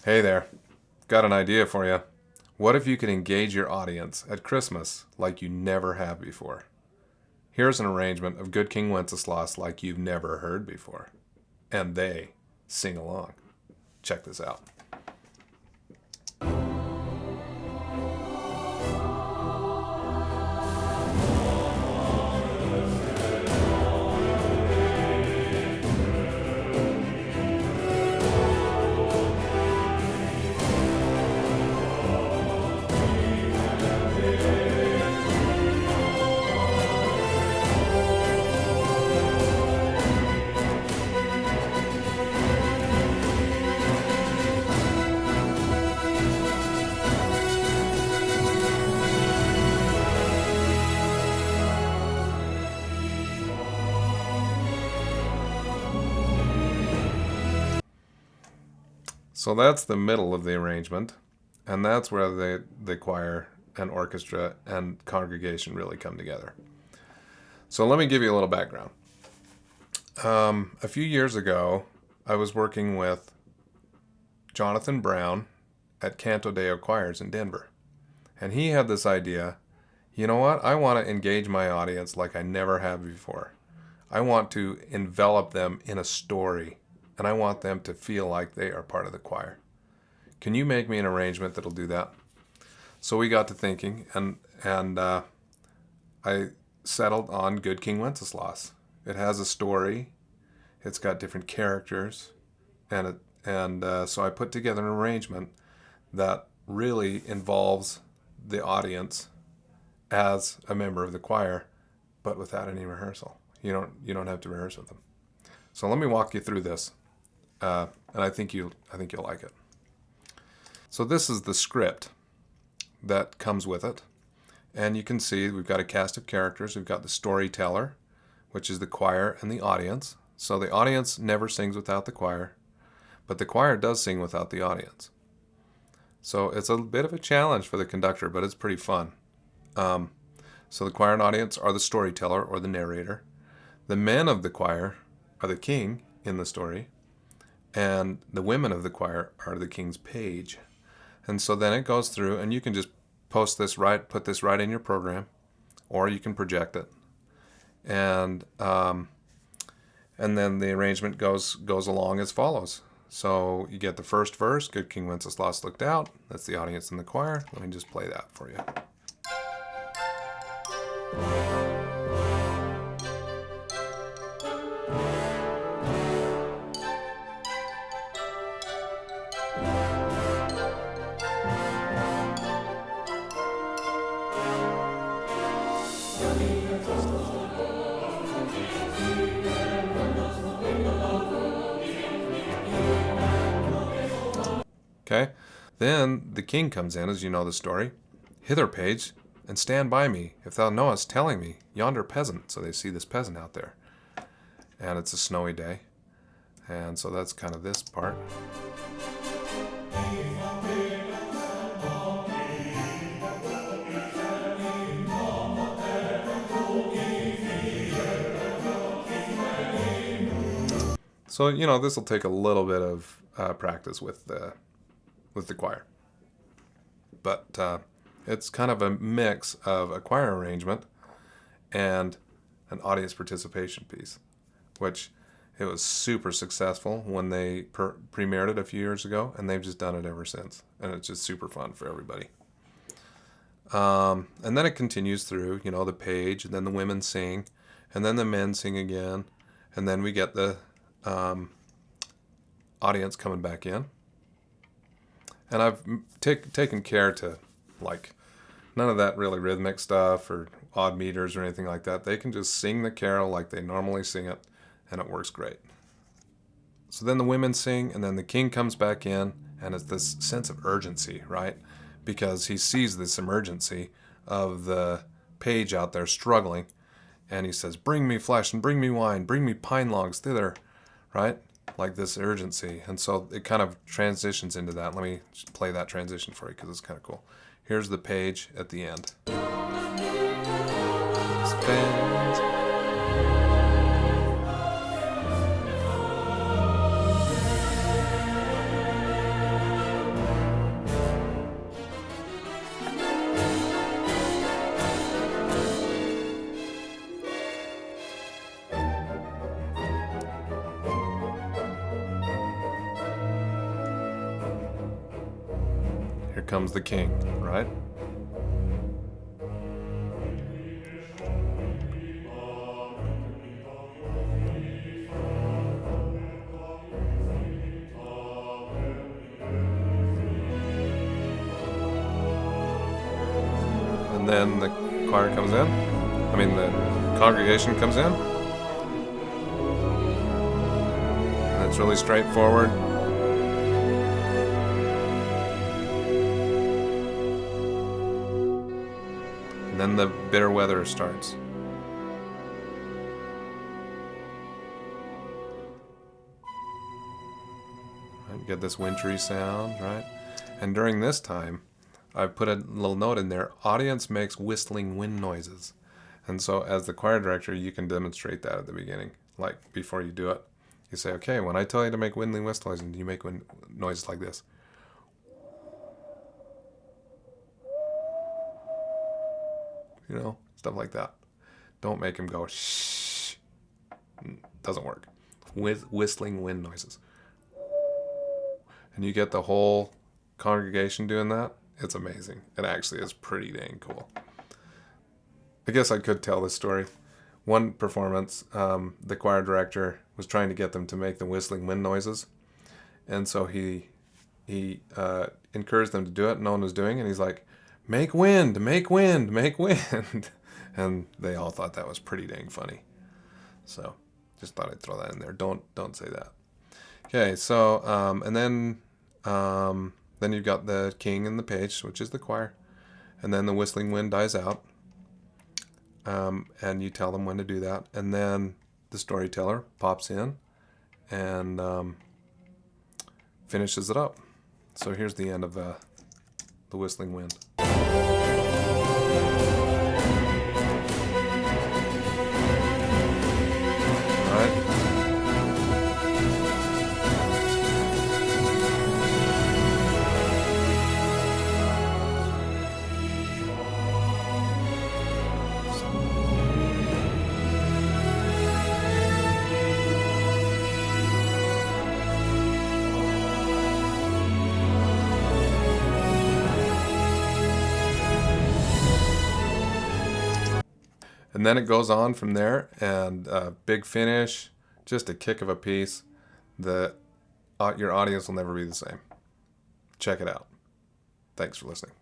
Hey there, got an idea for you. What if you could engage your audience at Christmas like you never have before? Here's an arrangement of Good King Wenceslas like you've never heard before. And they sing along. Check this out. So that's the middle of the arrangement, and that's where the choir and orchestra and congregation really come together. So let me give you a little background. A few years ago, I was working with Jonathan Brown at Canto Deo Choirs in Denver, and he had this idea, you know what, I want to engage my audience like I never have before. I want to envelop them in a story, and I want them to feel like they are part of the choir. Can you make me an arrangement that'll do that? So we got to thinking, and I settled on Good King Wenceslas. It has a story, it's got different characters, and so I put together an arrangement that really involves the audience as a member of the choir, but without any rehearsal. You don't have to rehearse with them. So let me walk you through this, and I think you'll like it. So this is the script that comes with it, and you can see we've got a cast of characters. We've got the storyteller, which is the choir and the audience. So the audience never sings without the choir, but the choir does sing without the audience. So it's a bit of a challenge for the conductor, but it's pretty fun. So the choir and audience are the storyteller or the narrator. The men of the choir are the king in the story, and the women of the choir are the king's page. And so then it goes through, and you can just put this right in your program, or you can project it. And then the arrangement goes along as follows. So you get the first verse, Good King Wenceslas looked out. That's the audience and the choir. Let me just play that for you. Okay, then the king comes in, as you know the story. Hither, page, and stand by me, if thou knowest, telling me, yonder peasant. So they see this peasant out there, and it's a snowy day, and so that's kind of this part. So, this will take a little bit of practice with the choir. But it's kind of a mix of a choir arrangement and an audience participation piece, which it was super successful when they premiered it a few years ago, and they've just done it ever since. And it's just super fun for everybody. And then it continues through, the page, and then the women sing, and then the men sing again, and then we get the audience coming back in. And I've taken care to, none of that really rhythmic stuff or odd meters or anything like that. They can just sing the carol like they normally sing it, and it works great. So then the women sing, and then the king comes back in, and it's this sense of urgency, right? Because he sees this emergency of the page out there struggling, and he says, bring me flesh and bring me wine, bring me pine logs thither, right? Like this urgency. And so it kind of transitions into that. Let me just play that transition for you because it's kind of cool. Here's the page at the end. Here comes the king, right? And then the choir comes in. I mean, the congregation comes in. And it's really straightforward. And then the bitter weather starts. Right, get this wintry sound, right? And during this time, I've put a little note in there, audience makes whistling wind noises. And so as the choir director, you can demonstrate that at the beginning. Like before you do it, you say, okay, when I tell you to make windling whistle noises, you make wind noises like this. You know, stuff like that. Don't make him go shh. Doesn't work. With whistling wind noises. And you get the whole congregation doing that. It's amazing. It actually is pretty dang cool. I guess I could tell this story. One performance, the choir director was trying to get them to make the whistling wind noises. And so he encouraged them to do it. No one was doing it. And he's like, make wind, make wind, make wind. And they all thought that was pretty dang funny. So just thought I'd throw that in there. Don't say that. Okay, so, and then you've got the king and the page, which is the choir. And then the whistling wind dies out. And you tell them when to do that. And then the storyteller pops in and finishes it up. So here's the end of the whistling wind. And then it goes on from there, and big finish, just a kick of a piece. Your audience will never be the same. Check it out. Thanks for listening.